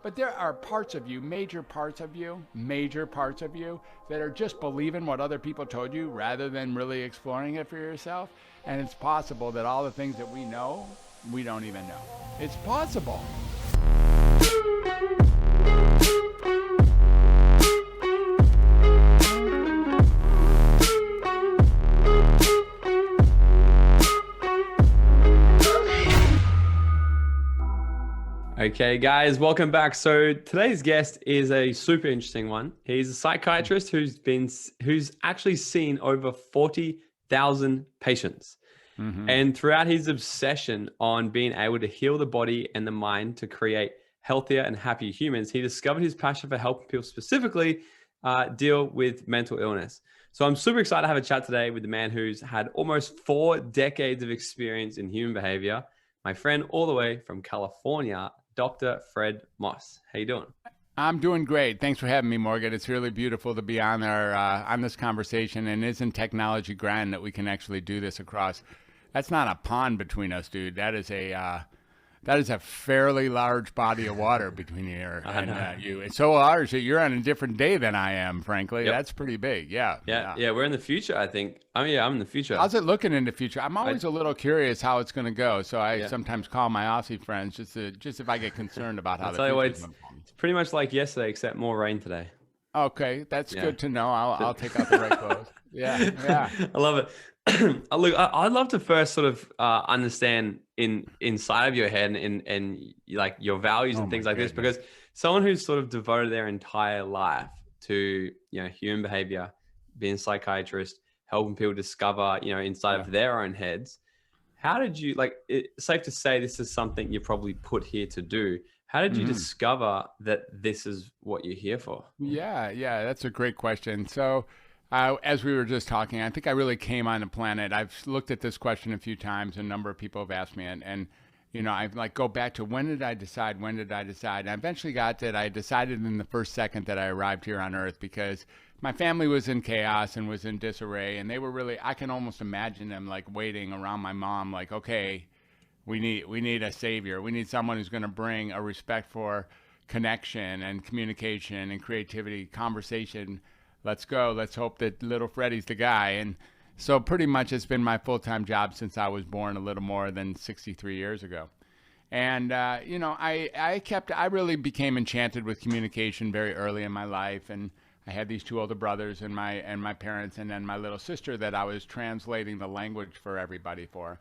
But there are parts of you, major parts of you, that are just believing what other people told you rather than really exploring it for yourself. And it's possible that all the things that we know, we don't even know. It's possible. Okay, guys, welcome back. So today's guest is a super interesting one. He's a psychiatrist who's actually seen over 40,000 patients. And throughout his obsession on being able to heal the body and the mind to create healthier and happier humans, he discovered his passion for helping people specifically deal with mental illness. So I'm super excited to have a chat today with the man who's had almost 4 decades of experience in human behavior, my friend all the way from California, Dr. Fred Moss. How you doing? I'm doing great. Thanks for having me, Morgan. It's really beautiful to be on on this conversation, and isn't technology grand that we can actually do this across? That's not a pond between us, dude. That is a fairly large body of water between here and you. It's so large that you're on a different day than I am, frankly. Yep. That's pretty big. Yeah. We're in the future, I think. I'm in the future. How's it looking in the future? I'm always a little curious how it's going to go. So I sometimes call my Aussie friends just if I get concerned about how the future's going to go. It's pretty much like yesterday, except more rain today. Okay, that's good to know. I'll take out the right clothes. Yeah. I love it. Look, I'd love to first sort of understand inside of your head and like your values and things like this, because someone who's sort of devoted their entire life to human behavior, being a psychiatrist, helping people discover inside of their own heads. How did you it's safe to say this is something you're probably put here to do? How did you discover that this is what you're here for? Yeah, that's a great question. So as we were just talking, I think I really came on the planet. I've looked at this question a few times. A number of people have asked me, and I go back to when did I decide? And I eventually got that I decided in the first second that I arrived here on Earth, because my family was in chaos and was in disarray, and they were really, I can almost imagine them like waiting around my mom, like, okay, we need a savior. We need someone who's going to bring a respect for connection and communication and creativity, conversation. Let's go. Let's hope that little Freddie's the guy. And so pretty much it's been my full-time job since I was born a little more than 63 years ago. And, I really became enchanted with communication very early in my life. And I had these 2 older brothers and my parents, and then my little sister that I was translating the language for everybody for.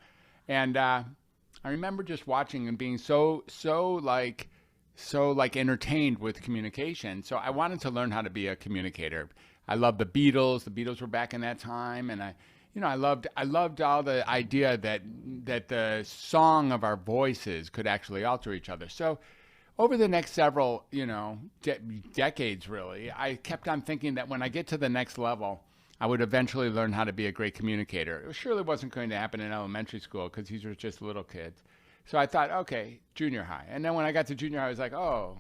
And I remember just watching and being so entertained with communication. So I wanted to learn how to be a communicator. I loved the Beatles. The Beatles were back in that time, and I loved all the idea that the song of our voices could actually alter each other. So over the next several, decades, really, I kept on thinking that when I get to the next level, I would eventually learn how to be a great communicator. It surely wasn't going to happen in elementary school because these were just little kids. So I thought, okay, junior high. And then when I got to junior high, I was like, oh,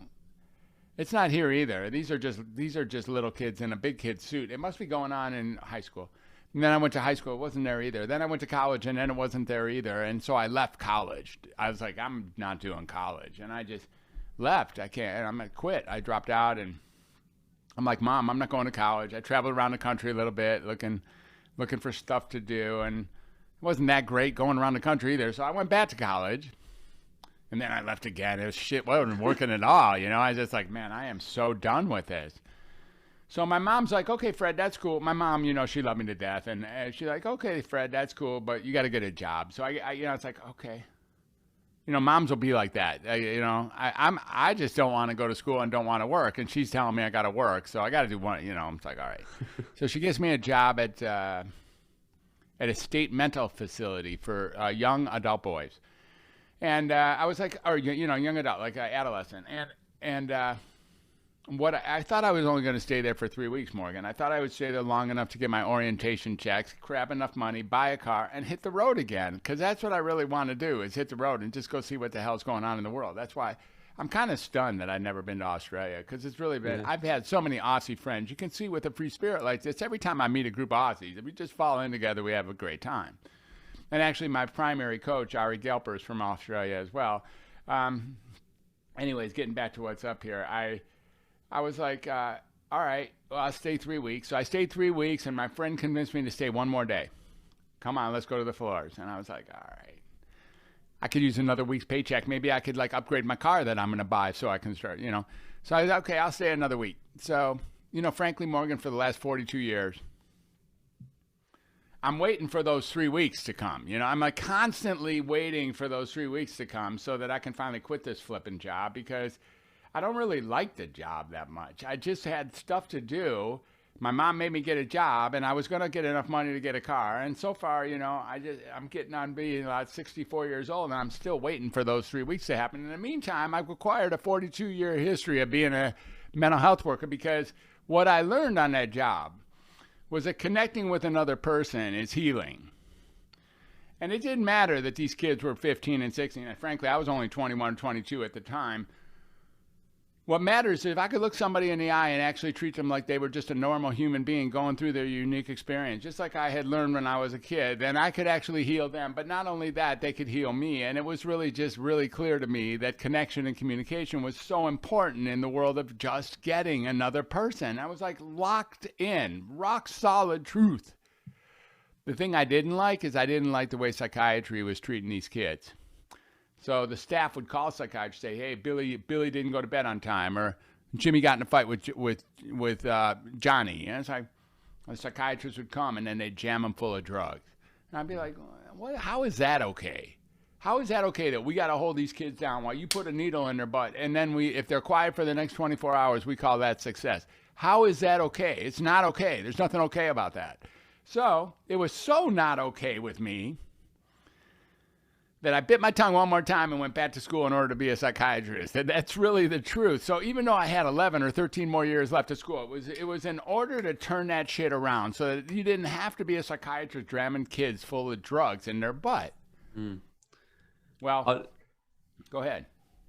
it's not here either. These are just little kids in a big kid suit. It must be going on in high school. And then I went to high school. It wasn't there either. Then I went to college, and then it wasn't there either. And so I left college. I was like, I'm not doing college. And I just left. I can't. And I'm going to quit. I dropped out, and I'm like, Mom, I'm not going to college. I traveled around the country a little bit looking for stuff to do. And it wasn't that great going around the country either. So I went back to college. And then I left again. It was shit. Wasn't working at all. I was just like, man, I am so done with this. So my mom's like, okay, Fred, that's cool. My mom, she loved me to death. And she's like, okay, Fred, that's cool, but you got to get a job. So I it's like, okay. Moms will be like that. I just don't want to go to school and don't want to work. And she's telling me I got to work. So I got to do one, I'm like, all right. So she gives me a job at a state mental facility for young adult boys. And I was like, or young adult, like adolescent, and what I thought I was only going to stay there for 3 weeks, Morgan. I thought I would stay there long enough to get my orientation checks, grab enough money, buy a car, and hit the road again. Because that's what I really want to do, is hit the road and just go see what the hell's going on in the world. That's why I'm kind of stunned that I've never been to Australia, because it's really been, I've had so many Aussie friends. You can see with a free spirit like this, every time I meet a group of Aussies, if we just fall in together, we have a great time. And actually, my primary coach, Ari Gelper, is from Australia as well. anyways, getting back to what's up here, I was like, all right, well, I'll stay 3 weeks. So I stayed 3 weeks, and my friend convinced me to stay one more day. Come on, let's go to the floors. And I was like, all right, I could use another week's paycheck. Maybe I could like upgrade my car that I'm going to buy so I can start, you know. So I was okay, I'll stay another week. So, you know, frankly, Morgan, for the last 42 years, I'm waiting for those 3 weeks to come. You know, I'm like constantly waiting for those 3 weeks to come so that I can finally quit this flipping job, because I don't really like the job that much. I just had stuff to do. My mom made me get a job, and I was going to get enough money to get a car. And so far, you know, I'm getting on being about 64 years old, and I'm still waiting for those 3 weeks to happen. In the meantime, I've acquired a 42-year history of being a mental health worker, because what I learned on that job was that connecting with another person is healing. And it didn't matter that these kids were 15 and 16. And frankly, I was only 21, 22 at the time. What matters is if I could look somebody in the eye and actually treat them like they were just a normal human being going through their unique experience, just like I had learned when I was a kid, then I could actually heal them. But not only that, they could heal me. And it was really just really clear to me that connection and communication was so important in the world of just getting another person. I was like locked in, rock solid truth. The thing I didn't like is I didn't like the way psychiatry was treating these kids. So the staff would call psychiatrists, say, "Hey, Billy didn't go to bed on time," or "Jimmy got in a fight with Johnny." And it's like the psychiatrist would come, and then they'd jam him full of drugs. And I'd be like, "What? How is that okay? How is that okay that we got to hold these kids down while you put a needle in their butt, and then if they're quiet for the next 24 hours, we call that success? How is that okay? It's not okay. There's nothing okay about that." So it was so not okay with me that I bit my tongue one more time and went back to school in order to be a psychiatrist. And that's really the truth. So even though I had 11 or 13 more years left of school, it was in order to turn that shit around so that you didn't have to be a psychiatrist jamming kids full of drugs in their butt. Mm. Well, go ahead.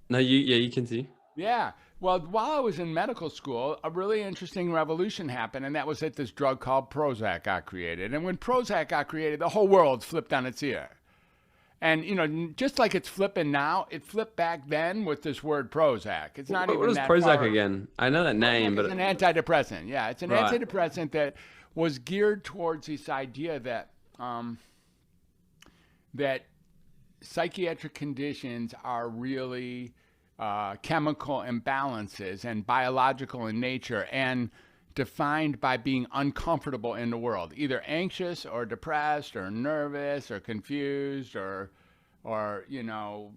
No, you continue. Yeah. Well, while I was in medical school, a really interesting revolution happened, and that was that this drug called Prozac got created. And when Prozac got created, the whole world flipped on its ear. And, you know, just like it's flipping now, it flipped back then with this word Prozac. It's not even that What is Prozac far. Again? I know that name, but it's an antidepressant. Yeah, it's an antidepressant that was geared towards this idea that that psychiatric conditions are really chemical imbalances and biological in nature, and defined by being uncomfortable in the world, either anxious or depressed or nervous or confused or you know,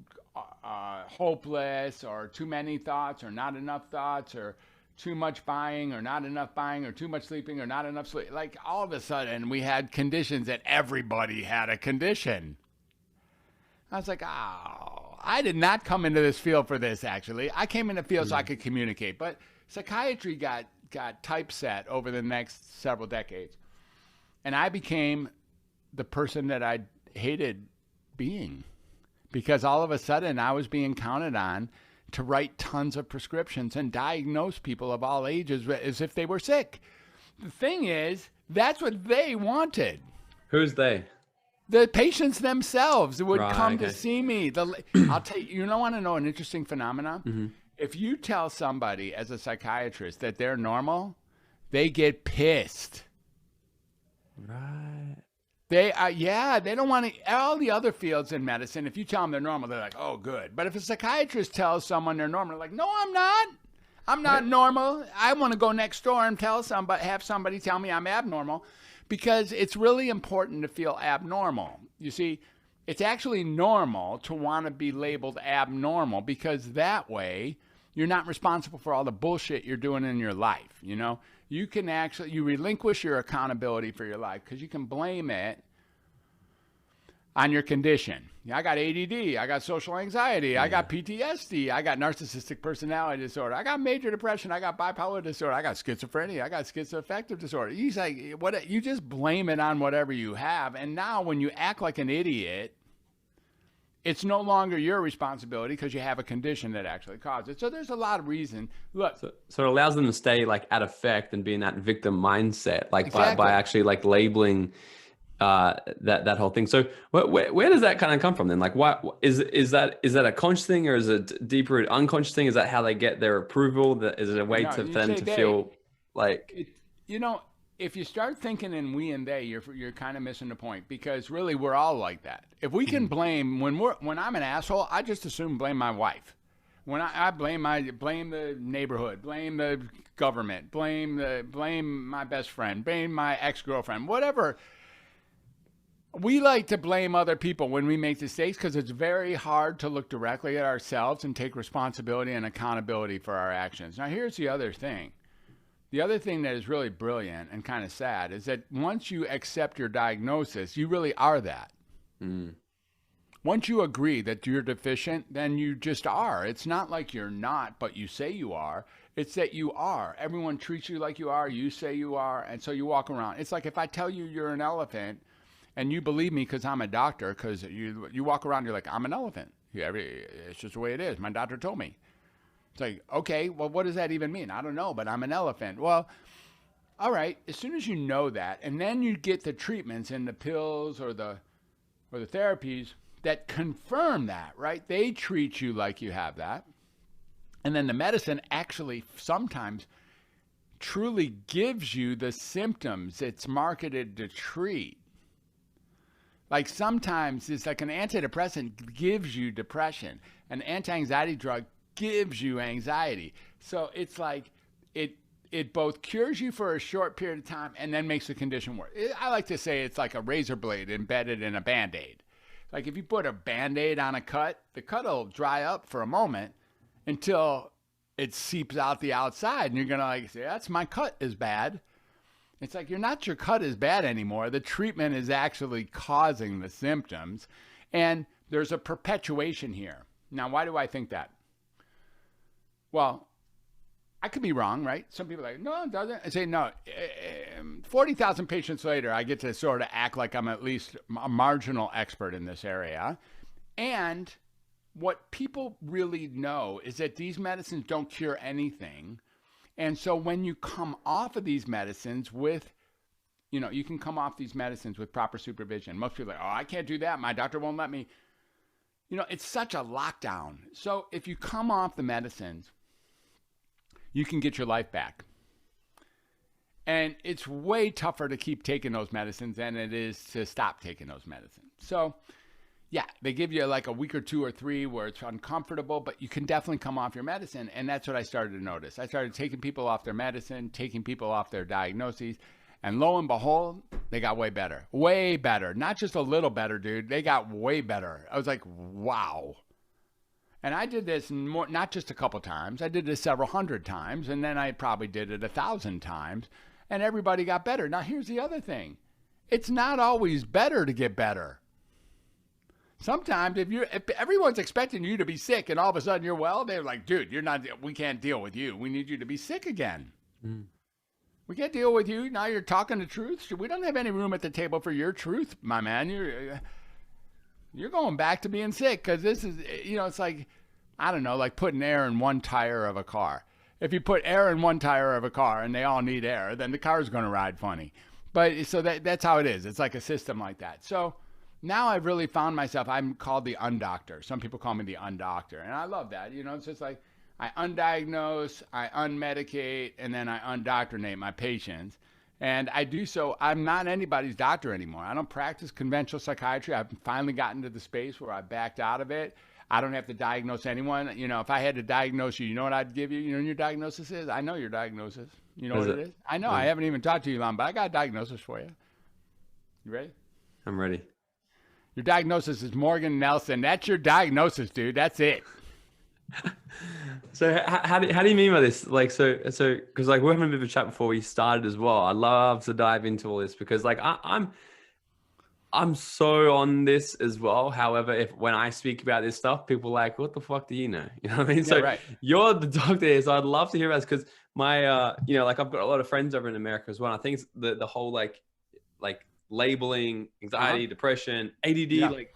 hopeless, or too many thoughts or not enough thoughts, or too much buying or not enough buying, or too much sleeping or not enough sleep. Like all of a sudden we had conditions that everybody had a condition. I was like, oh, I did not come into this field for this, actually. I came in the field so I could communicate. But psychiatry got typeset over the next several decades. And I became the person that I hated being, because all of a sudden I was being counted on to write tons of prescriptions and diagnose people of all ages as if they were sick. The thing is, that's what they wanted. Who's they? The patients themselves would come to see me. I'll tell you, want to know an interesting phenomenon? Mm-hmm. If you tell somebody as a psychiatrist that they're normal, they get pissed. Right. They don't want to, all the other fields in medicine, if you tell them they're normal, they're like, oh, good. But if a psychiatrist tells someone they're normal, they're like, no, I'm not. I'm not normal. I want to go next door and have somebody tell me I'm abnormal, because it's really important to feel abnormal. You see, it's actually normal to want to be labeled abnormal, because that way you're not responsible for all the bullshit you're doing in your life. You know, you relinquish your accountability for your life, because you can blame it on your condition. I got ADD, I got social anxiety, I got PTSD, I got narcissistic personality disorder, I got major depression, I got bipolar disorder, I got schizophrenia, I got schizoaffective disorder. He's like, you just blame it on whatever you have. And now when you act like an idiot, it's no longer your responsibility, because you have a condition that actually caused it. So there's a lot of reason. Look, so it allows them to stay like at effect and be in that victim mindset, like exactly. by actually like labeling that whole thing. So where does that kind of come from then? Like, what is that a conscious thing, or is it deeper unconscious thing? Is that how they get their approval? Is it a way No, for you them say to they. feel like, It, you know, if you start thinking in we and they, you're kind of missing the point, because really we're all like that. If we can blame when I'm an asshole, I just assume blame my wife. When I blame the neighborhood, blame the government, blame my best friend, blame my ex-girlfriend, whatever. We like to blame other people when we make mistakes because it's very hard to look directly at ourselves and take responsibility and accountability for our actions. Now, here's the other thing. The other thing that is really brilliant and kind of sad is that once you accept your diagnosis, you really are that. mm, Once you agree that you're deficient, then you just are. It's not like you're not, but you say you are. It's that you are. Everyone treats you like you are. You say you are. And so you walk around. It's like if I tell you you're an elephant and you believe me because I'm a doctor, because you walk around, you're like, I'm an elephant. It's just the way it is. My doctor told me. It's like, okay, well, what does that even mean? I don't know, but I'm an elephant. Well, all right. As soon as you know that, and then you get the treatments and the pills or the therapies that confirm that, right? They treat you like you have that. And then the medicine actually sometimes truly gives you the symptoms it's marketed to treat. Like sometimes it's like an antidepressant gives you depression. An anti-anxiety drug gives you anxiety. So it's like it both cures you for a short period of time and then makes the condition worse. I like to say it's like a razor blade embedded in a Band-Aid. Like if you put a Band-Aid on a cut, the cut will dry up for a moment until it seeps out the outside. And you're going to like say, that's my cut is bad. It's like, your cut is bad anymore. The treatment is actually causing the symptoms. And there's a perpetuation here. Now, why do I think that? Well, I could be wrong, right? Some people are like, no, it doesn't. I say, no, 40,000 patients later, I get to sort of act like I'm at least a marginal expert in this area. And what people really know is that these medicines don't cure anything. And so when you come off of these medicines with, you can come off these medicines with proper supervision. Most people are like, oh, I can't do that. My doctor won't let me. It's such a lockdown. So if you come off the medicines, you can get your life back. And it's way tougher to keep taking those medicines than it is to stop taking those medicines. So, yeah, they give you like a week or 2 or 3 where it's uncomfortable, but you can definitely come off your medicine. And that's what I started to notice. I started taking people off their medicine, taking people off their diagnoses. And lo and behold, they got way better. Way better. Not just a little better, dude. They got way better. I was like, wow. And I did this not just a couple times. I did this several hundred times, and then I probably did it 1,000 times, and everybody got better. Now, here's the other thing. It's not always better to get better. Sometimes if everyone's expecting you to be sick and all of a sudden you're well, they're like, dude, we can't deal with you. We need you to be sick again. Mm. We can't deal with you. Now you're talking the truth. We don't have any room at the table for your truth, my man. You're going back to being sick, because this is, it's like, I don't know, like putting air in one tire of a car. If you put air in one tire of a car and they all need air, then the car's going to ride funny. But so that's how it is. It's like a system like that. So now I've really found myself, I'm called the undoctor. Some people call me the undoctor. And I love that. It's just like I undiagnose, I unmedicate, and then I undoctrinate my patients. And I do so, I'm not anybody's doctor anymore. I don't practice conventional psychiatry. I've finally gotten to the space where I backed out of it. I don't have to diagnose anyone. If I had to diagnose you, you know what I'd give you? You know what your diagnosis is? I know your diagnosis. You know what it is? I know. I haven't even talked to you long, but I got a diagnosis for you. You ready? I'm ready. Your diagnosis is Morgan Nelson. That's your diagnosis, dude. That's it. So how do you mean by this? Like, so because like we're having a bit of a chat before we started as well. I love to dive into all this because like I'm so on this as well. However, when I speak about this stuff, people are like, what the fuck do you know? You know what I mean? Yeah, so right. You're the doctor here, so I'd love to hear about this because my like I've got a lot of friends over in America as well. I think it's the whole like labeling anxiety, depression, ADD, like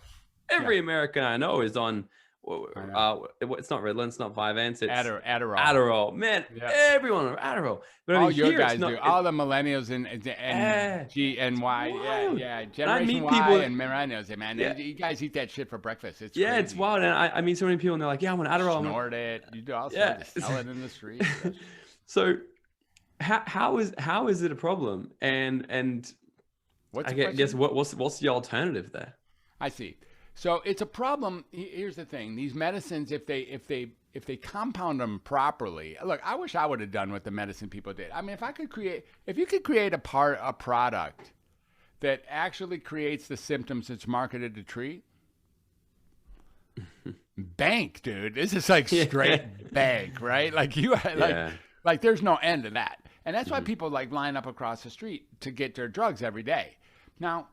every American I know is on It's not Ritalin, it's not Vyvanse, it's Adderall. Adderall. Man, Yeah. everyone on Adderall. But All over your here, guys it's not. do. All the millennials and G and It's Y. wild. Yeah. And I Generation meet Y people. and millennials. Man, Yeah. you guys eat that shit for breakfast. It's Yeah, crazy. it's wild. And I meet so many people, and they're like, "Yeah, I'm on Adderall." Snort it. You do all Yeah. sorts of sell it in the street. So, how is it a problem? And What's I the guess question? what's the alternative there? I see. So it's a problem. Here's the thing: these medicines, if they compound them properly, look, I wish I would have done what the medicine people did. I mean, if you could create a product that actually creates the symptoms it's marketed to treat, bank, dude. This is like straight bank, right? Like like there's no end to that, and that's why people like line up across the street to get their drugs every day. Now,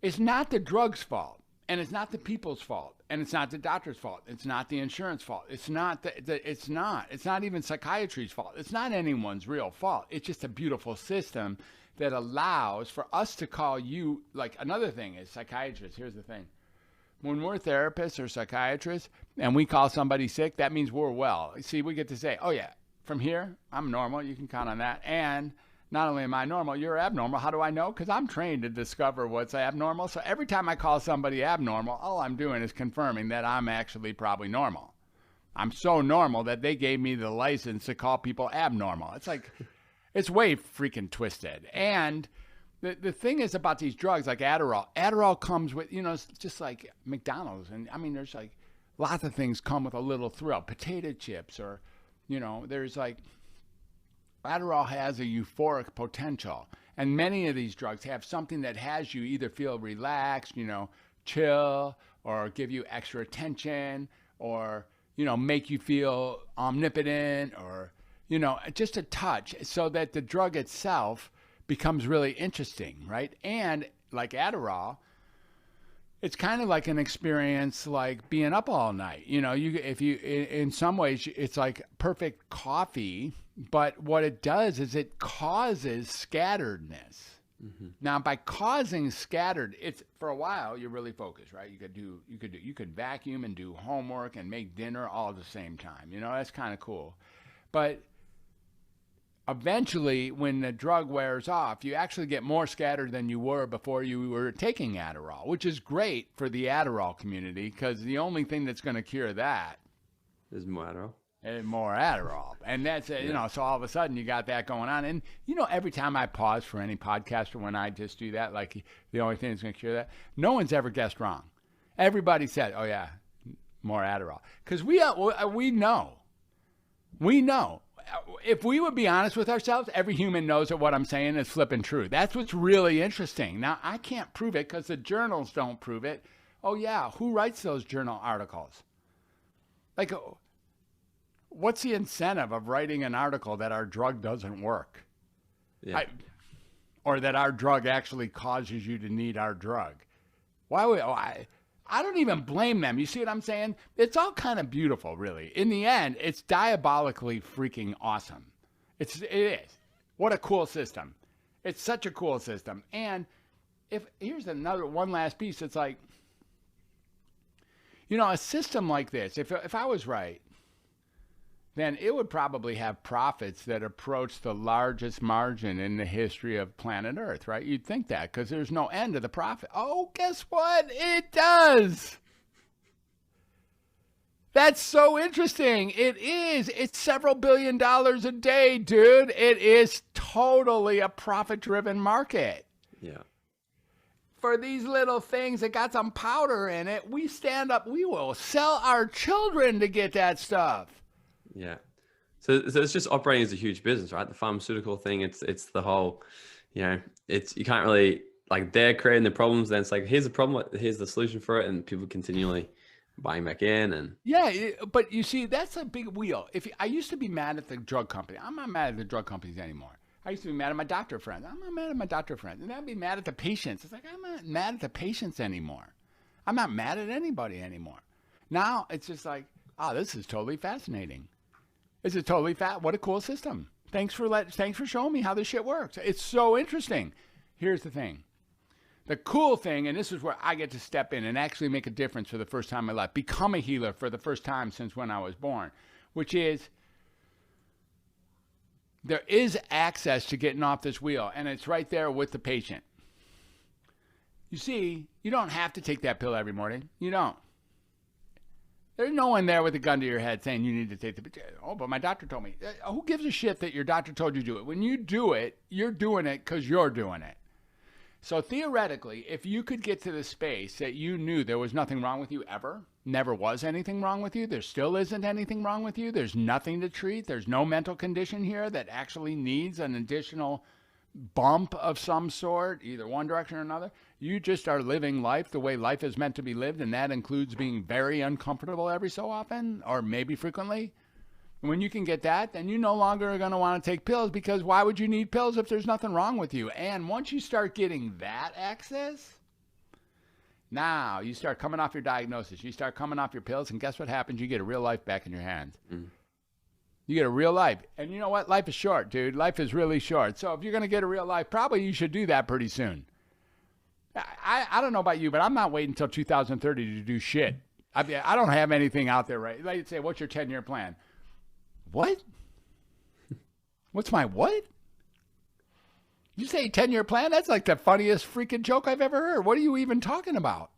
it's not the drug's fault. And it's not the people's fault, and it's not the doctor's fault. It's not the insurance fault. It's not it's not even psychiatry's fault. It's not anyone's real fault. It's just a beautiful system that allows for us to call you. Like, another thing is psychiatrists. Here's the thing: when we're therapists or psychiatrists and we call somebody sick, that means we're well. See, we get to say, "Oh yeah, from here, I'm normal. You can count on that." And not only am I normal, you're abnormal. How do I know? Because I'm trained to discover what's abnormal. So every time I call somebody abnormal, all I'm doing is confirming that I'm actually probably normal. I'm so normal that they gave me the license to call people abnormal. It's like, it's way freaking twisted. And the thing is about these drugs like Adderall comes with, it's just like McDonald's. And I mean, there's like lots of things come with a little thrill. Potato chips or, there's like, Adderall has a euphoric potential, and many of these drugs have something that has you either feel relaxed, chill, or give you extra attention, or, make you feel omnipotent, or, just a touch, so that the drug itself becomes really interesting, right? And like Adderall, it's kind of like an experience like being up all night. In some ways, it's like perfect coffee. But what it does is it causes scatteredness. Mm-hmm. Now, by causing scattered, it's for a while you're really focused, right? You could vacuum and do homework and make dinner all at the same time. That's kind of cool. But eventually, when the drug wears off, you actually get more scattered than you were before you were taking Adderall, which is great for the Adderall community, because the only thing that's going to cure that is more Adderall. And more Adderall. And that's, so all of a sudden you got that going on. And, every time I pause for any podcaster, when I just do that, like the only thing that's going to cure that, no one's ever guessed wrong. Everybody said, oh, yeah, more Adderall. Because we know. We know. If we would be honest with ourselves, every human knows that what I'm saying is flipping true. That's what's really interesting. Now, I can't prove it because the journals don't prove it. Oh, yeah, who writes those journal articles? Like, what's the incentive of writing an article that our drug doesn't work? Yeah. Or that our drug actually causes you to need our drug? I don't even blame them. You see what I'm saying? It's all kind of beautiful, really. In the end, it's diabolically freaking awesome. It is. What a cool system. It's such a cool system. And here's one last piece. It's like, a system like this, if I was right, then it would probably have profits that approach the largest margin in the history of planet Earth, right? You'd think that, because there's no end to the profit. Oh, guess what? It does. That's so interesting. It is. It's several $billion a day, dude. It is totally a profit-driven market. Yeah. For these little things that got some powder in it, we stand up. We will sell our children to get that stuff. Yeah. So it's just operating as a huge business, right? The pharmaceutical thing, it's the whole, you can't really, like, they're creating the problems, then it's like, here's the problem, here's the solution for it, and people continually buying back in. And yeah, but you see, that's a big wheel. I used to be mad at the drug company. I'm not mad at the drug companies anymore. I used to be mad at my doctor friends. I'm not mad at my doctor friends. And I'd be mad at the patients. It's like, I'm not mad at the patients anymore. I'm not mad at anybody anymore. Now it's just like, oh, this is totally fascinating. This is totally what a cool system. Thanks for showing me how this shit works. It's so interesting. Here's the thing. The cool thing, and this is where I get to step in and actually make a difference for the first time in my life, become a healer for the first time since when I was born, which is there is access to getting off this wheel, and it's right there with the patient. You see, you don't have to take that pill every morning. You don't. There's no one there with a gun to your head saying you need to take the pill. Oh, but my doctor told me. Who gives a shit that your doctor told you to do it? When you do it, you're doing it because you're doing it. So theoretically, if you could get to the space that you knew there was nothing wrong with you ever, never was anything wrong with you, there still isn't anything wrong with you, there's nothing to treat, there's no mental condition here that actually needs an additional bump of some sort, either one direction or another, you just are living life the way life is meant to be lived, and that includes being very uncomfortable every so often, or maybe frequently. When you can get that, then you no longer are going to want to take pills, because why would you need pills if there's nothing wrong with you? And once you start getting that access, now you start coming off your diagnosis, you start coming off your pills, and guess what happens? You get a real life back in your hands. Mm. You get a real life. And you know what? Life is short, dude. Life is really short. So if you're going to get a real life, probably you should do that pretty soon. I don't know about you, but I'm not waiting until 2030 to do shit. I don't have anything out there, right? Like, say, what's your 10-year plan? What? What's my what? You say 10-year plan? That's like the funniest freaking joke I've ever heard. What are you even talking about?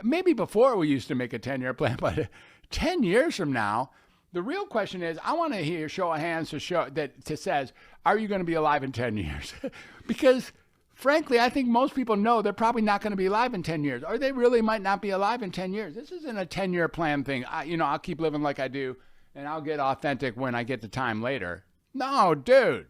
Maybe before we used to make a 10-year plan, but 10 years from now, the real question is, I want to hear show of hands to show that says, are you going to be alive in 10 years? Because frankly, I think most people know they're probably not going to be alive in 10 years, or they really might not be alive in 10 years. This isn't a 10-year plan thing. I'll keep living like I do, and I'll get authentic when I get the time later. No, dude.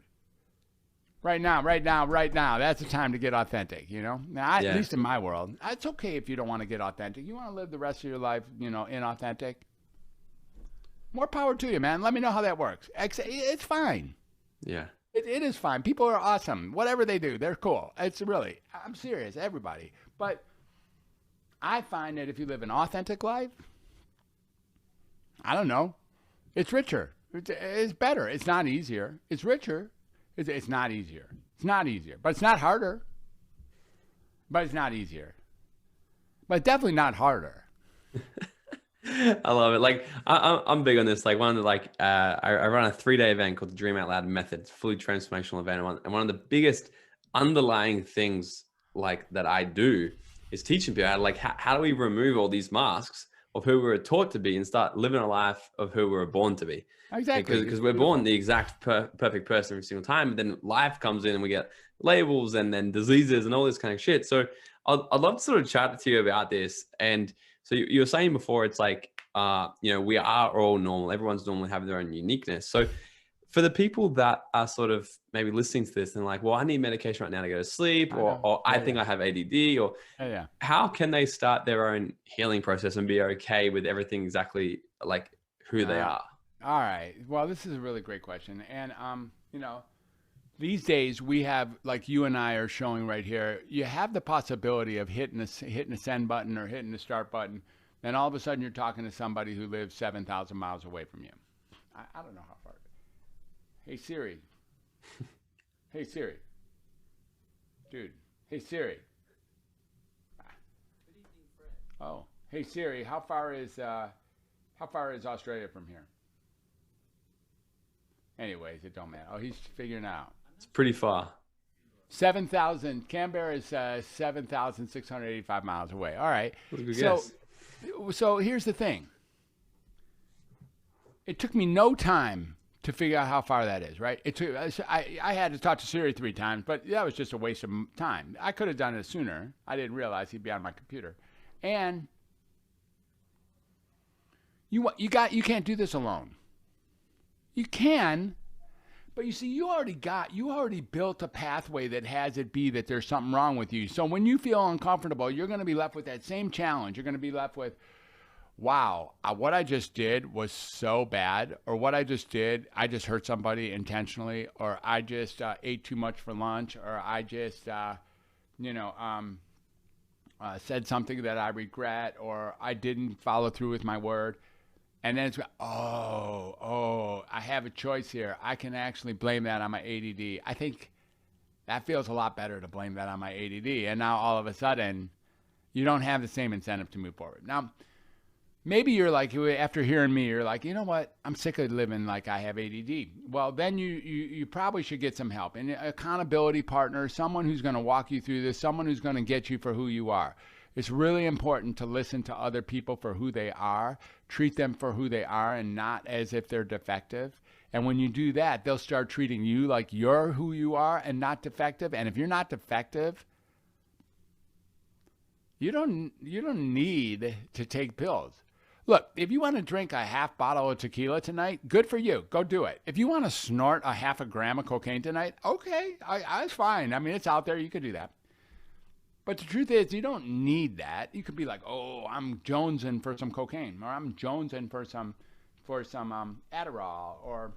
Right now. That's the time to get authentic, Now, at least in my world. It's okay if you don't want to get authentic. You want to live the rest of your life, inauthentic. More power to you, man. Let me know how that works. It's fine. Yeah. It is fine. People are awesome. Whatever they do, they're cool. It's really, I'm serious, everybody. But I find that if you live an authentic life, I don't know, it's richer. It's better. It's not easier. It's richer. It's not easier. It's not easier. But it's not harder. But it's not easier. But definitely not harder. I love it. Like I'm big on this. Like one of the I run a 3-day event called the Dream Out Loud Method. It's a fully transformational event. And one of the biggest underlying things like that I do is teaching people how do we remove all these masks of who we were taught to be and start living a life of who we were born to be. Exactly. Because we're born the exact perfect person every single time. And then life comes in and we get labels and then diseases and all this kind of shit. So I'd love to sort of chat to you about this. And so you were saying before, it's like, we are all normal. Everyone's normally having their own uniqueness. So for the people that are sort of maybe listening to this and like, well, I need medication right now to go to sleep, or I think I have ADD, or how can they start their own healing process and be okay with everything exactly like who they are? All right. Well, this is a really great question. And, these days we have, like you and I are showing right here, you have the possibility of hitting a send button or hitting the start button. Then all of a sudden you're talking to somebody who lives 7,000 miles away from you. I don't know how far. Hey, Siri. Hey, Siri. Dude. Hey, Siri. Good evening, Fred. Oh, hey, Siri. How far is Australia from here? Anyways, it don't matter. Oh, he's figuring out. It's pretty far. 7,000. Canberra is 7,685 miles away. All right. So here's the thing. It took me no time to figure out how far that is, right? I had to talk to Siri 3 times, but that was just a waste of time. I could have done it sooner. I didn't realize he'd be on my computer. And you can't do this alone. You can. But you see, you already built a pathway that has it be that there's something wrong with you. So when you feel uncomfortable, you're going to be left with that same challenge. You're going to be left with, wow, what I just did was so bad, or what I just did, I just hurt somebody intentionally, or I just ate too much for lunch, or I just, said something that I regret, or I didn't follow through with my word. And then it's, I have a choice here. I can actually blame that on my ADD. I think That feels a lot better to blame that on my ADD. And now all of a sudden, you don't have the same incentive to move forward. Now, maybe you're like, after hearing me, you're like, you know what? I'm sick of living like I have ADD. Well, then you probably should get some help. An accountability partner, someone who's going to walk you through this, someone who's going to get you for who you are. It's really important to listen to other people for who they are, treat them for who they are and not as if they're defective. And when you do that, they'll start treating you like you're who you are and not defective. And if you're not defective, you don't need to take pills. Look, if you want to drink a half bottle of tequila tonight, good for you. Go do it. If you want to snort a half a gram of cocaine tonight, okay, it's fine. I mean, it's out there. You could do that. But the truth is, you don't need that. You could be like, oh, I'm jonesing for some cocaine, or I'm jonesing for some Adderall or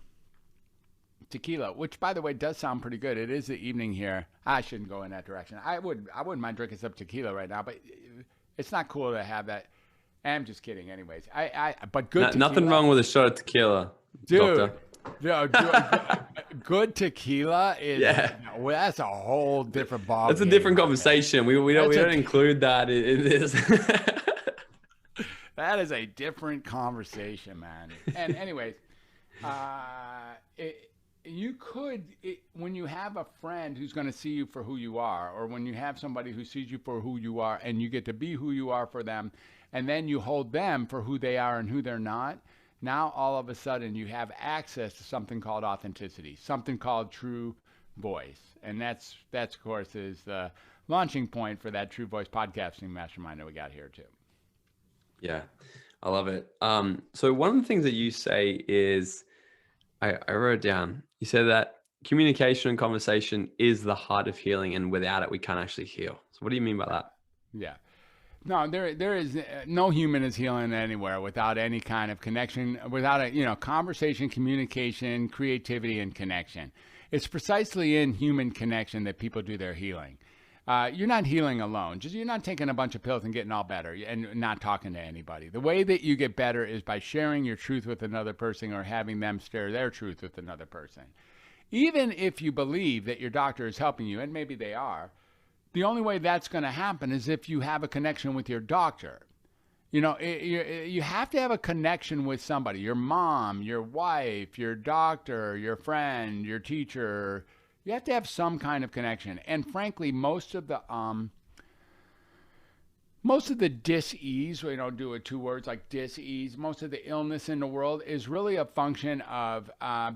tequila, which, by the way, does sound pretty good. It is the evening here. I shouldn't go in that direction. I wouldn't mind drinking some tequila right now, but it's not cool to have that. I'm just kidding. Anyways, but good. Nothing wrong with a shot of tequila, dude. Doctor. Good tequila is well, that's a whole different ball. That's a different conversation. We don't include that in this. That is a different conversation, man. And anyways, when you have a friend who's going to see you for who you are, or when you have somebody who sees you for who you are, and you get to be who you are for them, and then you hold them for who they are and who they're not. Now, all of a sudden, you have access to something called authenticity, something called true voice. And that's of course, is the launching point for that True Voice podcasting mastermind that we got here, too. Yeah, I love it. So one of the things that you say is, I wrote down, you said that communication and conversation is the heart of healing, and without it, we can't actually heal. So what do you mean by that? Yeah. No, there is no human is healing anywhere without any kind of connection, without a conversation, communication, creativity, and connection. It's precisely in human connection that people do their healing. You're not healing alone. You're not taking a bunch of pills and getting all better and not talking to anybody. The way that you get better is by sharing your truth with another person or having them share their truth with another person. Even if you believe that your doctor is helping you, and maybe they are, the only way that's going to happen is if you have a connection with your doctor. You have to have a connection with somebody, your mom, your wife, your doctor, your friend, your teacher. You have to have some kind of connection. And frankly, most of the dis-ease, we don't do it two words like dis-ease, most of the illness in the world is really a function of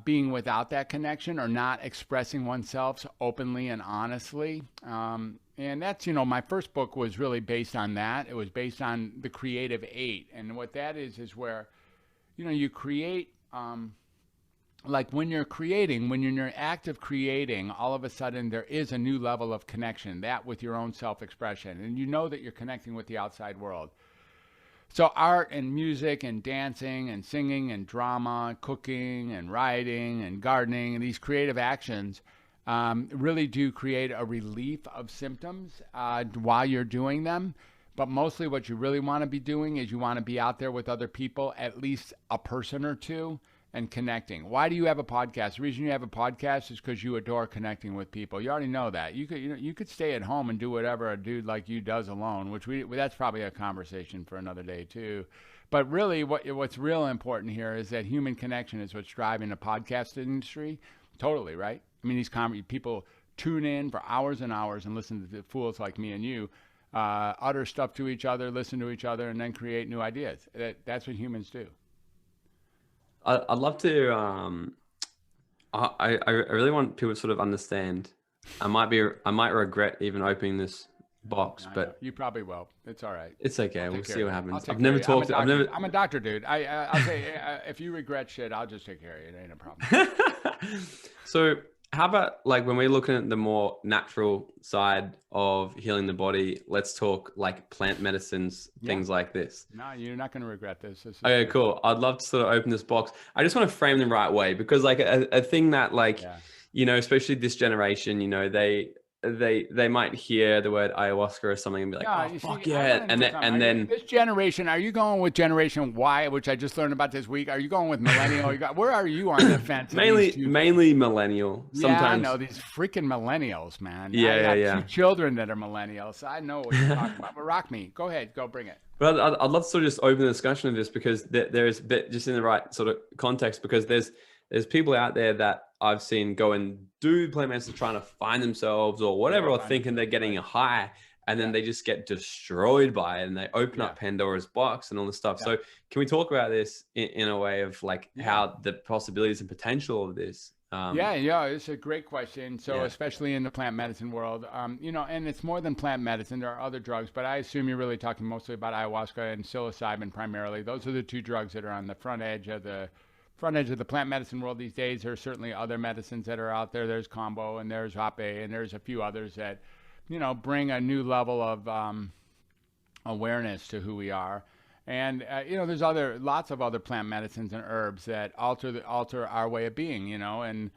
being without that connection or not expressing oneself openly and honestly. And that's, my first book was really based on that. It was based on the Creative 8. And what that is where, you create, like when you're in your act of creating, all of a sudden there is a new level of connection, that with your own self-expression. And you know that you're connecting with the outside world. So art and music and dancing and singing and drama, cooking and writing and gardening and these creative actions really do create a relief of symptoms while you're doing them. But mostly what you really want to be doing is you want to be out there with other people, at least a person or two, and connecting. Why do you have a podcast? The reason you have a podcast is because you adore connecting with people. You already know that. You could stay at home and do whatever a dude like you does alone, which that's probably a conversation for another day too. But really, what's real important here is that human connection is what's driving the podcast industry. Totally, right? I mean, these people tune in for hours and hours and listen to fools like me and you utter stuff to each other, listen to each other, and then create new ideas. That's what humans do. I'd love to. I really want people to sort of understand. I might regret even opening this box, but you probably will. It's all right. It's okay. We'll see what happens. I'm a doctor, dude. I'll say if you regret shit, I'll just take care of you. It ain't a problem. So how about like when we're looking at the more natural side of healing the body, let's talk like plant medicines, things like this. No, you're not going to regret this. Okay, cool. I'd love to sort of open this box. I just want to frame them the right way because like a thing that like, especially this generation, they might hear the word ayahuasca or something and be like, No, oh you fuck see, I yeah, want to and know then something. This generation, are you going with Generation Y, which I just learned about this week? Are you going with millennial? Where are you on the fence of these two? mainly millennial. Yeah, I know Sometimes, these freaking millennials, man. I yeah, got two yeah, children that are millennials, so I know what you're talking yeah. about. But rock me. Go ahead. Go bring it. But I'd love to sort of just open the discussion of this because there's just in the right sort of context, because there's people out there that I've seen go and do plant medicine trying to find themselves or whatever, or thinking they're getting a high, and then they just get destroyed by it, and they open up Pandora's box and all this stuff. So can we talk about this in a way of like how the possibilities and potential of this? Yeah, it's a great question. So especially in the plant medicine world, and it's more than plant medicine. There are other drugs, but I assume you're really talking mostly about ayahuasca and psilocybin primarily. Those are the two drugs that are on the front edge of the plant medicine world these days. There are certainly other medicines that are out there. There's combo and there's ape and there's a few others that, bring a new level of awareness to who we are. And there's lots of other plant medicines and herbs that alter our way of being, and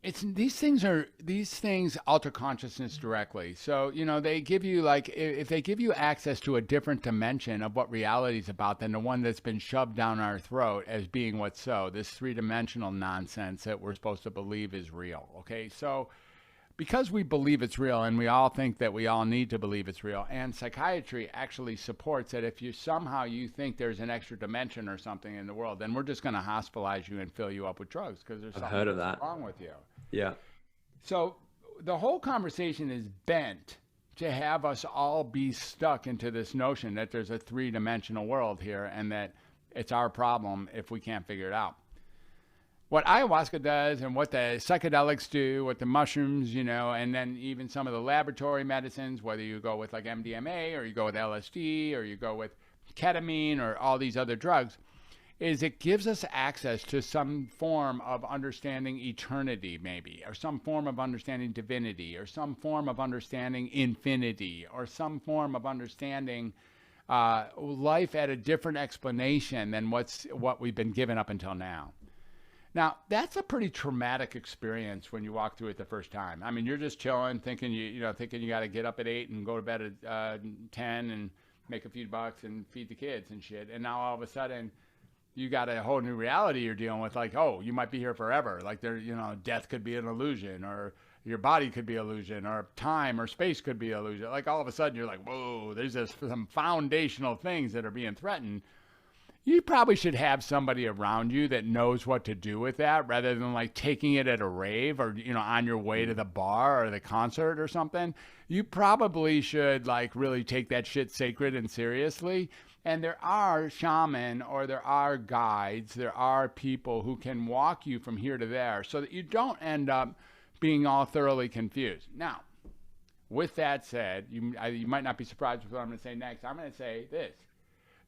it's these things alter consciousness directly. So they give you, like, if they give you access to a different dimension of what reality is about than the one that's been shoved down our throat as being what's this three-dimensional nonsense that we're supposed to believe is real. Okay, so because we believe it's real, and we all think that we all need to believe it's real, and psychiatry actually supports that if you think there's an extra dimension or something in the world, then we're just going to hospitalize you and fill you up with drugs because there's something wrong with you. Yeah. So the whole conversation is bent to have us all be stuck into this notion that there's a three-dimensional world here and that it's our problem if we can't figure it out. What ayahuasca does and what the psychedelics do, what the mushrooms, and then even some of the laboratory medicines, whether you go with like MDMA or you go with LSD or you go with ketamine or all these other drugs, is it gives us access to some form of understanding eternity, maybe, or some form of understanding divinity, or some form of understanding infinity, or some form of understanding life at a different explanation than what we've been given up until now. Now, that's a pretty traumatic experience when you walk through it the first time. I mean, you're just chilling, thinking you got to get up at 8 and go to bed at 10 and make a few bucks and feed the kids and shit. And now all of a sudden, you got a whole new reality you're dealing with. Like, oh, you might be here forever. Like, death could be an illusion, or your body could be an illusion, or time or space could be an illusion. Like, all of a sudden, you're like, whoa, there's some foundational things that are being threatened. You probably should have somebody around you that knows what to do with that, rather than like taking it at a rave or, on your way to the bar or the concert or something. You probably should like really take that shit sacred and seriously. And there are shaman, or there are guides, there are people who can walk you from here to there so that you don't end up being all thoroughly confused. Now, with that said, you might not be surprised with what I'm going to say next. I'm going to say this.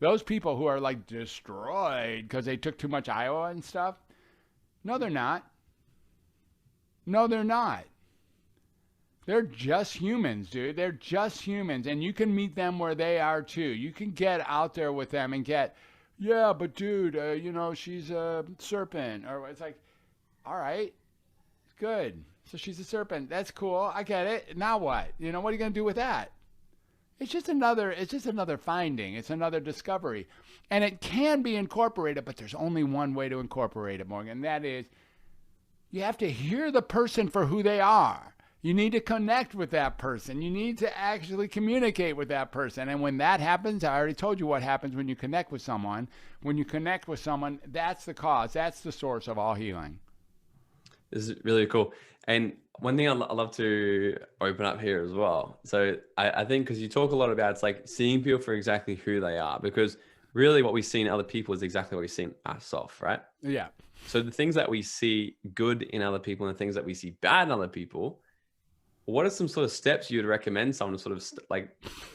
Those people who are like destroyed because they took too much Iowa and stuff, no, they're not. No, they're not. They're just humans, dude. They're just humans. And you can meet them where they are too. You can get out there with them and get, yeah, but dude, she's a serpent. Or it's like, all right, good. So she's a serpent. That's cool. I get it. Now what? What are you going to do with that? It's just another finding. It's another discovery. And it can be incorporated, but there's only one way to incorporate it, Morgan. And that is, you have to hear the person for who they are. You need to connect with that person. You need to actually communicate with that person. And when that happens, I already told you what happens when you connect with someone. When you connect with someone, that's the cause. That's the source of all healing. This is really cool. And one thing I love to open up here as well. So I think, because you talk a lot about, it's like seeing people for exactly who they are, because really what we see in other people is exactly what we see in ourselves, right? Yeah. So the things that we see good in other people and the things that we see bad in other people, what are some sort of steps you would recommend someone to sort of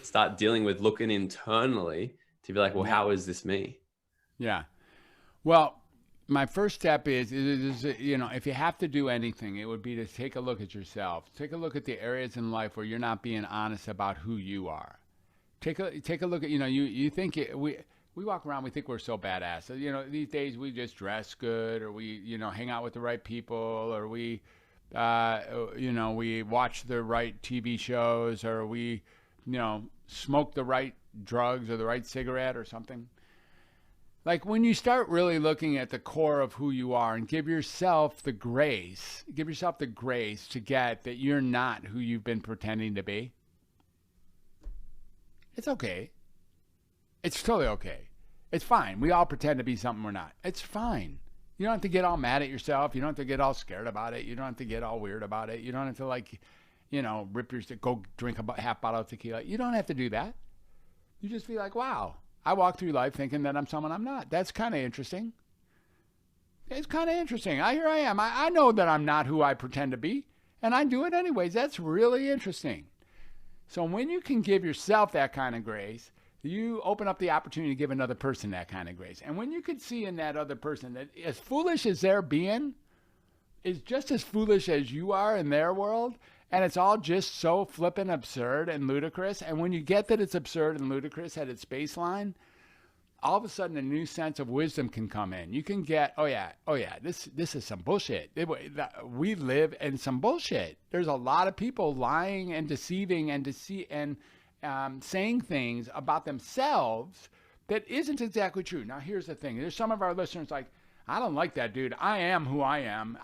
start dealing with, looking internally to be like, well, how is this me? Yeah. Well, my first step is, if you have to do anything, it would be to take a look at yourself. Take a look at the areas in life where you're not being honest about who you are. Take a look at, you think we walk around, we think we're so badass. So, these days we just dress good, or we, hang out with the right people, or we, We watch the right TV shows, or we, smoke the right drugs or the right cigarette or something. Like when you start really looking at the core of who you are and give yourself the grace to get that you're not who you've been pretending to be. It's okay. It's totally okay. It's fine. We all pretend to be something we're not. It's fine. You don't have to get all mad at yourself. You don't have to get all scared about it. You don't have to get all weird about it. You don't have to go drink a half bottle of tequila. You don't have to do that. You just be like, wow, I walk through life thinking that I'm someone I'm not. That's kind of interesting. It's kind of interesting. Here I am. I know that I'm not who I pretend to be, and I do it anyways. That's really interesting. So when you can give yourself that kind of grace, you open up the opportunity to give another person that kind of grace. And when you can see in that other person that as foolish as they're being is just as foolish as you are in their world, and it's all just so flippin' absurd and ludicrous. And when you get that it's absurd and ludicrous at its baseline, all of a sudden a new sense of wisdom can come in. You can get, this is some bullshit. We live in some bullshit. There's a lot of people lying and deceiving and saying things about themselves that isn't exactly true. Now, here's the thing. There's some of our listeners like, I don't like that, dude. I am who I am.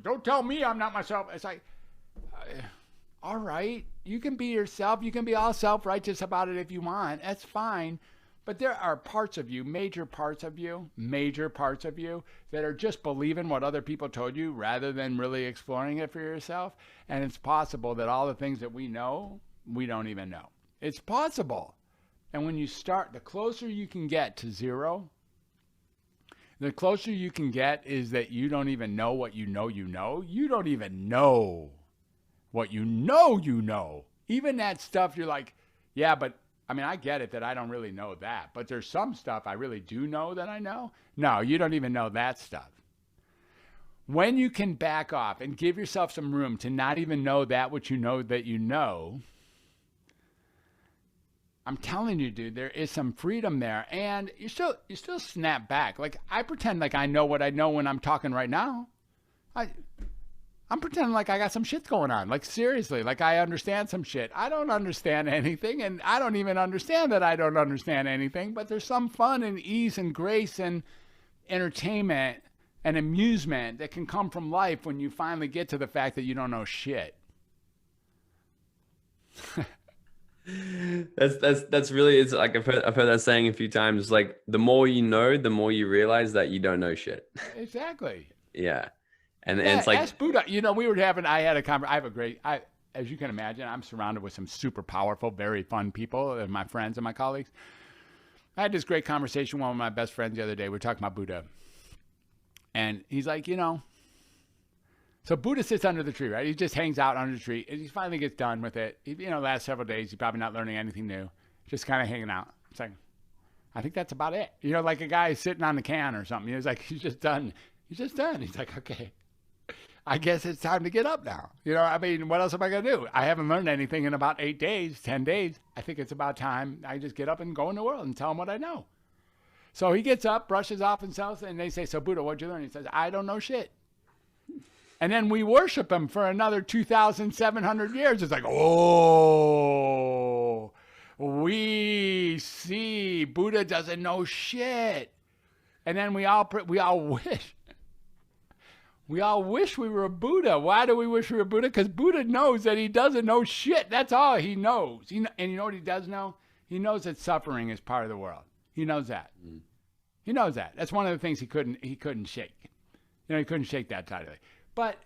Don't tell me I'm not myself. It's like, all right, you can be yourself. You can be all self-righteous about it if you want. That's fine. But there are parts of you, major parts of you, that are just believing what other people told you rather than really exploring it for yourself. And it's possible that all the things that we know, we don't even know. It's possible. And when you start, the closer you can get to zero, the closer you can get is that you don't even know what you know you know. You don't even know what you know. Even that stuff you're like, yeah, but I mean, I get it that I don't really know that. But there's some stuff I really do know that I know. No, you don't even know that stuff. When you can back off and give yourself some room to not even know that what you know that you know, I'm telling you, dude, there is some freedom there, and you still snap back. Like I pretend like I know what I know when I'm talking right now. I'm pretending like I got some shit going on. Like seriously, like I understand some shit. I don't understand anything, and I don't even understand that I don't understand anything. But there's some fun and ease and grace and entertainment and amusement that can come from life when you finally get to the fact that you don't know shit. That's really, it's like I've heard that saying a few times. Like the more you know, the more you realize that you don't know shit. Exactly. Yeah, and it's like ask Buddha. I had a conversation. As you can imagine, I'm surrounded with some super powerful, very fun people, my friends and my colleagues. I had this great conversation with one of my best friends the other day. We were talking about Buddha, and he's like, So Buddha sits under the tree, right? He just hangs out under the tree, and he finally gets done with it. Last several days, he's probably not learning anything new, just kind of hanging out. It's like, I think that's about it. Like a guy sitting on the can or something. He's like, he's just done. He's like, okay, I guess it's time to get up now. What else am I going to do? I haven't learned anything in about 8 days, 10 days. I think it's about time I just get up and go in the world and tell him what I know. So he gets up, brushes off himself, and they say, so Buddha, what'd you learn? He says, I don't know shit. And then we worship him for another 2,700 years. It's like, oh, we see Buddha doesn't know shit. And then we all wish we were a Buddha. Why do we wish we were a Buddha? Because Buddha knows that he doesn't know shit. That's all he knows. And you know what he does know? He knows that suffering is part of the world. He knows that. Mm. He knows that. That's one of the things he couldn't shake. He couldn't shake that tightly. But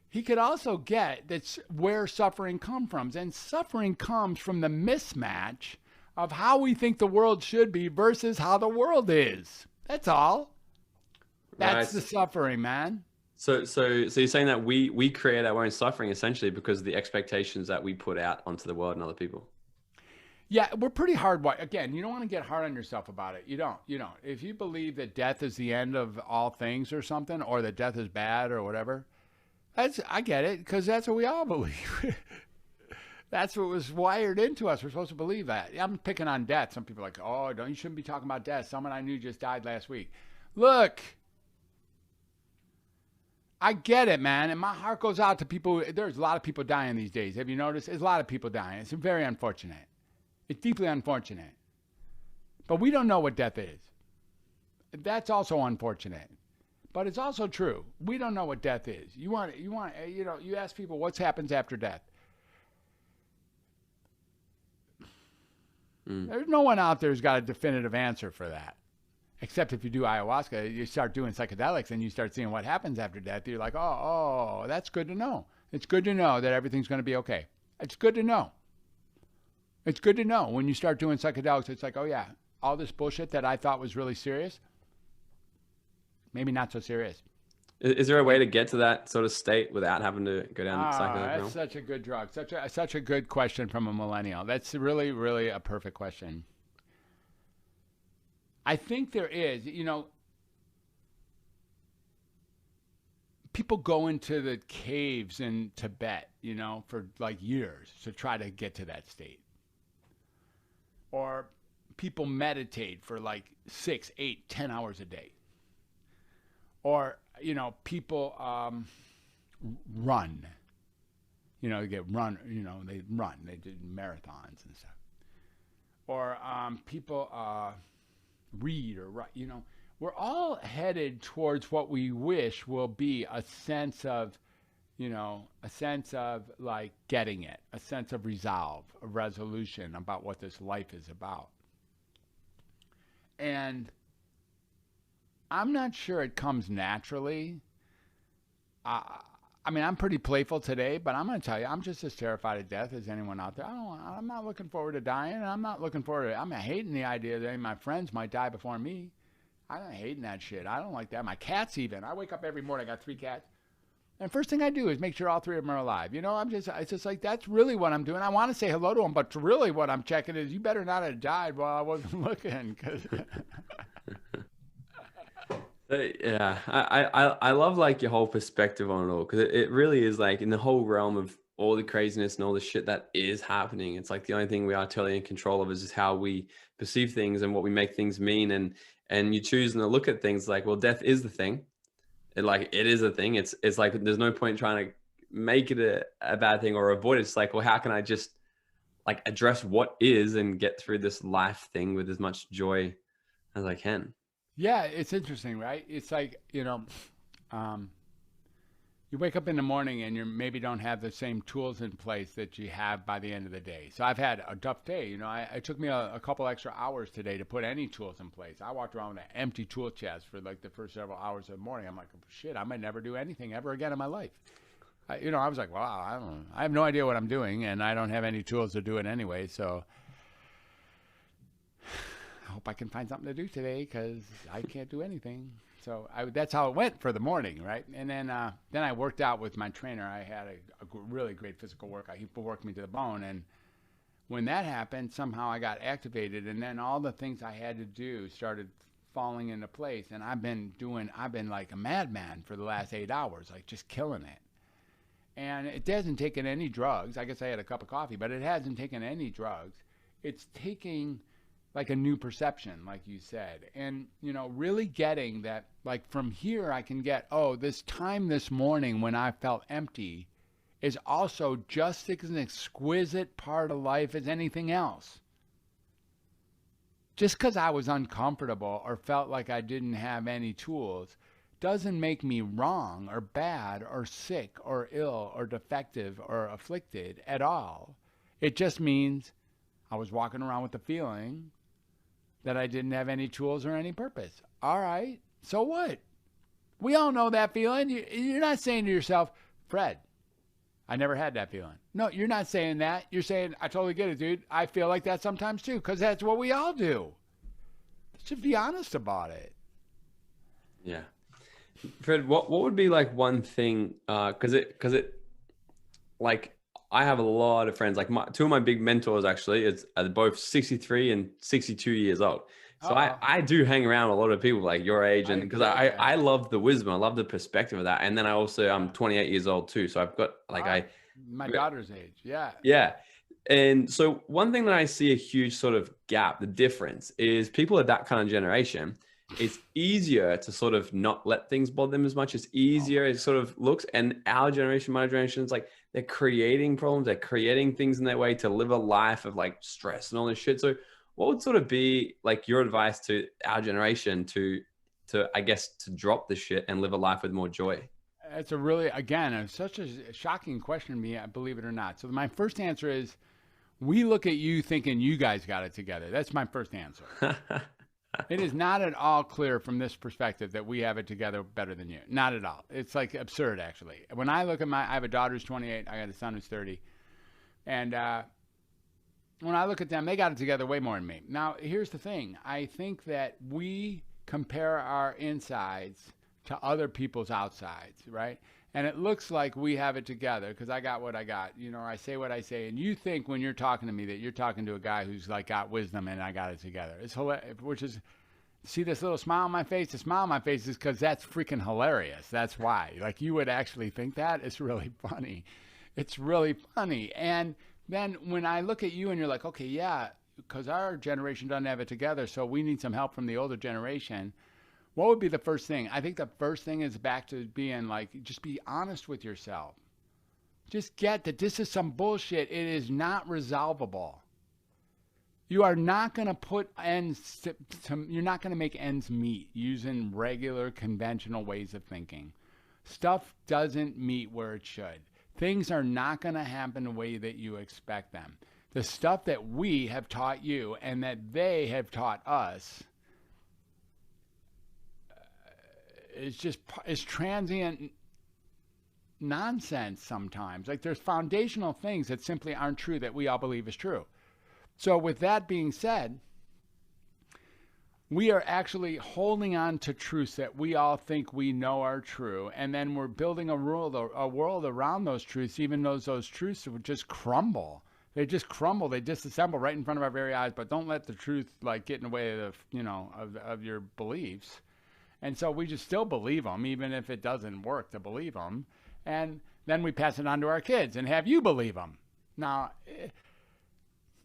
he could also get that's where suffering comes from. And suffering comes from the mismatch of how we think the world should be versus how the world is. That's all. That's the suffering, man. So you're saying that we create our own suffering essentially because of the expectations that we put out onto the world and other people. Yeah, we're pretty hard. Again, you don't want to get hard on yourself about it. You don't. If you believe that death is the end of all things or something, or that death is bad or whatever, I get it, because that's what we all believe. That's what was wired into us. We're supposed to believe that. I'm picking on death. Some people are like, oh, you shouldn't be talking about death. Someone I knew just died last week. Look, I get it, man. And my heart goes out to people. There's a lot of people dying these days. Have you noticed? There's a lot of people dying. It's very unfortunate. It's deeply unfortunate. But we don't know what death is. That's also unfortunate. But it's also true. We don't know what death is. You ask people what happens after death. There's no one out there who's got a definitive answer for that. Except if you do ayahuasca, you start doing psychedelics and you start seeing what happens after death. You're like, oh, that's good to know. It's good to know that everything's going to be okay. It's good to know. It's good to know when you start doing psychedelics. It's like, oh yeah, all this bullshit that I thought was really serious, maybe not so serious. Is there a way to get to that sort of state without having to go down the psychedelic? That's such a good drug. Such a good question from a millennial. That's really, really a perfect question. I think there is, people go into the caves in Tibet, for like years to try to get to that state. Or people meditate for like 6, 8, 10 hours a day. Or, people run. They they run. They do marathons and stuff. Or people read or write. We're all headed towards what we wish will be a sense of like getting it, a sense of resolve, a resolution about what this life is about. And I'm not sure it comes naturally. I mean, I'm pretty playful today, but I'm going to tell you, I'm just as terrified of death as anyone out there. I'm not looking forward to dying, and I'm not looking forward to, I'm hating the idea that any of my friends might die before me. I'm hating that shit. I don't like that. My cats even. I wake up every morning, I got 3 cats. And first thing I do is make sure all 3 of them are alive. It's just like, that's really what I'm doing. I want to say hello to them, but really what I'm checking is, you better not have died while I wasn't looking. Yeah, I love like your whole perspective on it all, because it really is like in the whole realm of all the craziness and all the shit that is happening. It's like the only thing we are totally in control of is just how we perceive things and what we make things mean. And you choose to look at things like, well, death is the thing. It is a thing. It's like there's no point trying to make it a bad thing or avoid it. It's like, well, how can I just like address what is and get through this life thing with as much joy as I can? Yeah, it's interesting, right? It's like, you wake up in the morning and you maybe don't have the same tools in place that you have by the end of the day. So I've had a tough day. It took me a couple extra hours today to put any tools in place. I walked around with an empty tool chest for like the first several hours of the morning. I'm like, shit, I might never do anything ever again in my life. I was like, wow, I have no idea what I'm doing, and I don't have any tools to do it anyway. So I hope I can find something to do today, because I can't do anything. So that's how it went for the morning, right? And then I worked out with my trainer. I had a really great physical workout. He worked me to the bone. And when that happened, somehow I got activated. And then all the things I had to do started falling into place. And I've been like a madman for the last 8 hours, like just killing it. And it hasn't taken any drugs. I guess I had a cup of coffee, but it hasn't taken any drugs. It's taking like a new perception, like you said, and really getting that, like from here I can get, this time this morning when I felt empty is also just as an exquisite part of life as anything else. Just because I was uncomfortable or felt like I didn't have any tools doesn't make me wrong or bad or sick or ill or defective or afflicted at all. It just means I was walking around with the feeling that I didn't have any tools or any purpose. All right, so what? We all know that feeling. You're not saying to yourself, Fred, I never had that feeling. No, you're not saying that. You're saying, I totally get it, dude. I feel like that sometimes too, because that's what we all do. Just be honest about it. Yeah. Fred, what would be like one thing, because it like, I have a lot of friends, like 2 of my big mentors actually are both 63 and 62 years old. So I do hang around a lot of people like your age, and because I love the wisdom, I love the perspective of that. And then I'm 28 years old too. So I've got like my daughter's age. Yeah. Yeah. And so one thing that I see a huge sort of gap, the difference is people of that kind of generation, it's easier to sort of not let things bother them as much. It's easier. It sort of looks, and our generation, my generation, is like they're creating problems. They're creating things in their way to live a life of like stress and all this shit. So what would sort of be like your advice to our generation to I guess, to drop the shit and live a life with more joy? It's a really, again, it's such a shocking question to me, believe it or not. So my first answer is, we look at you thinking you guys got it together. That's my first answer. It is not at all clear from this perspective that we have it together better than you. Not at all. It's like absurd, actually. When I look at I have a daughter who's 28. I got a son who's 30. And when I look at them, they got it together way more than me. Now, here's the thing. I think that we compare our insides to other people's outsides, right? And it looks like we have it together because I got what I got. You know, I say what I say. And you think when you're talking to me that you're talking to a guy who's like got wisdom and I got it together. It's hilarious, which is, see this little smile on my face? The smile on my face is because that's freaking hilarious. That's why. Like, you would actually think that? It's really funny. It's really funny. And then when I look at you and you're like, okay, yeah, because our generation doesn't have it together, so we need some help from the older generation. What would be the first thing? I think the first thing is back to being like, just be honest with yourself. Just get that this is some bullshit. It is not resolvable. You are not going to put ends to, you're not going to make ends meet using regular conventional ways of thinking. Stuff doesn't meet where it should. Things are not going to happen the way that you expect them. The stuff that we have taught you and that they have taught us is transient nonsense sometimes. Like, there's foundational things that simply aren't true that we all believe is true. So with that being said, we are actually holding on to truths that we all think we know are true, and then we're building a world around those truths, even though those truths would just crumble. They just crumble. They disassemble right in front of our very eyes. But don't let the truth like get in the way of, you know, of your beliefs. And so we just still believe them, even if it doesn't work to believe them. And then we pass it on to our kids and have you believe them. Now,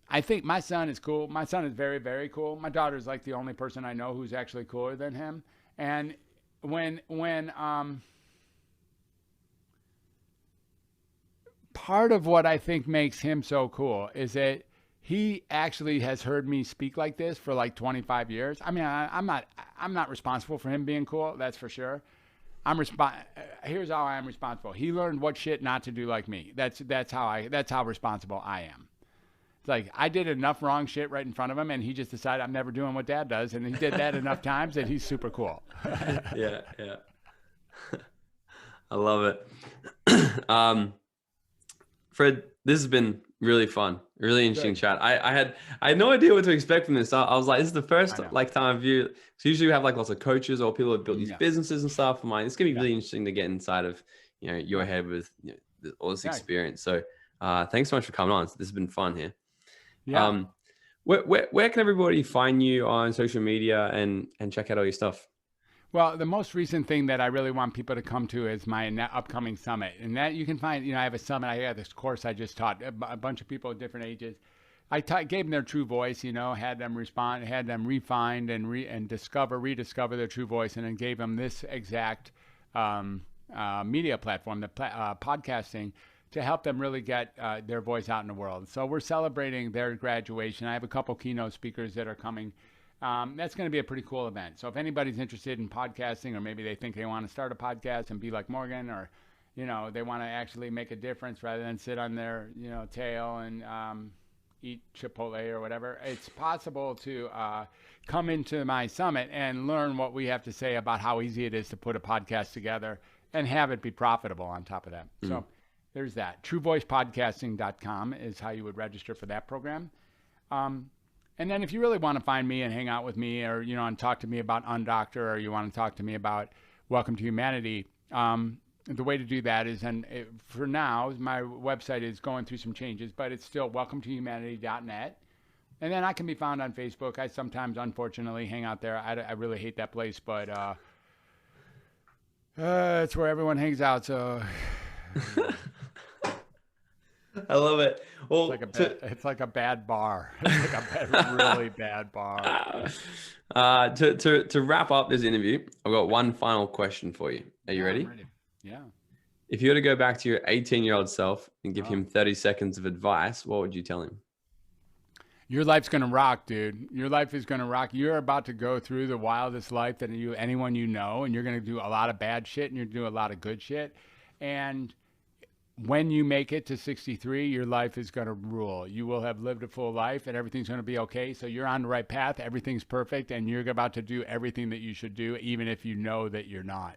I think my son is cool. My son is very, very cool. My daughter's like the only person I know who's actually cooler than him. And when part of what I think makes him so cool is that he actually has heard me speak like this for like 25 years. I mean, I'm not responsible for him being cool. That's for sure. Here's how I am responsible. He learned what shit not to do like me. That's how responsible I am. It's like, I did enough wrong shit right in front of him, and he just decided I'm never doing what Dad does, and he did that enough times that he's super cool. Yeah. I love it. Fred, this has been really fun, really interesting chat. I had no idea what to expect from this. I was like, this is the first like time of you. So usually we have like lots of coaches or people who build these businesses and stuff. I'm like, it's gonna be really interesting to get inside of, you know, your head with, you know, all this experience. So thanks so much for coming on. This has been fun here. Yeah. Where can everybody find you on social media and check out all your stuff? Well, the most recent thing that I really want people to come to is my upcoming summit. And that you can find, you know, I have a summit. I have this course I just taught a bunch of people at different ages. I gave them their true voice, you know, had them respond, had them refined and rediscover their true voice, and then gave them this exact media platform, the podcasting, to help them really get their voice out in the world. So we're celebrating their graduation. I have a couple keynote speakers that are coming. That's going to be a pretty cool event. So if anybody's interested in podcasting, or maybe they think they want to start a podcast and be like Morgan, or, you know, they want to actually make a difference rather than sit on their, you know, tail and eat Chipotle or whatever, it's possible to come into my summit and learn what we have to say about how easy it is to put a podcast together and have it be profitable on top of that. So there's that. TrueVoicePodcasting.com is how you would register for that program. And then if you really want to find me and hang out with me, or, you know, and talk to me about Undoctor, or you want to talk to me about Welcome to Humanity, the way to do that is, for now, my website is going through some changes, but it's still welcometohumanity.net. And then I can be found on Facebook. I sometimes, unfortunately, hang out there. I really hate that place, but it's where everyone hangs out. So I love it. Well, it's like a bad bar. It's like a really bad bar. To wrap up this interview, I've got one final question for you. Are you ready? I'm ready. Yeah. If you were to go back to your 18-year-old self and give Oh. him 30 seconds of advice, what would you tell him? Your life's gonna rock, dude. Your life is gonna rock. You're about to go through the wildest life that anyone you know, and you're gonna do a lot of bad shit, and you're gonna do a lot of good shit. And when you make it to 63, your life is gonna rule. You will have lived a full life, and everything's gonna be okay. So you're on the right path. Everything's perfect, and you're about to do everything that you should do, even if you know that you're not.